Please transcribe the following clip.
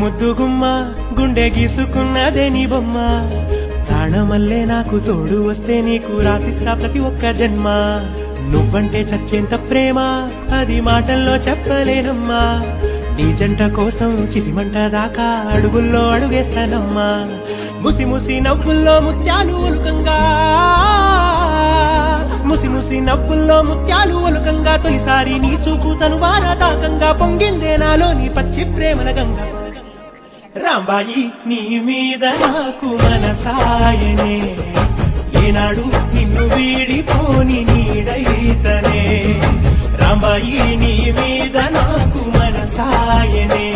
ముద్దుగుమ్మ గుండె గీసుకున్నదే నీ బొమ్మ ప్రాణమల్లే నాకు తోడు వస్తే నీకు రాసిస్తా ప్రతి ఒక్క జన్మ నువ్వంటే చచ్చేంత ప్రేమ అది మాటల్లో చెప్పలేనమ్మా నీ జంట కోసం చితిమంట దాకా అడుగుల్లో అడుగేస్తానమ్మా ముసి ముసి నవ్వుల్లో ముత్యాలు ఒలుకంగా ముసి ముసి నవ్వుల్లో ముత్యాలు ఒలుకంగా తొలిసారి నీ చూపు తను వారదాకంగా పొంగిందే నాలో నీ పచ్చి ప్రేమల గంగా రాంబాయి నీ మీద నాకు మనసాయనే ఏనాడు నిన్ను వీడిపోని నీడైతనే రాంబాయి నీ మీద నాకు మనసాయనే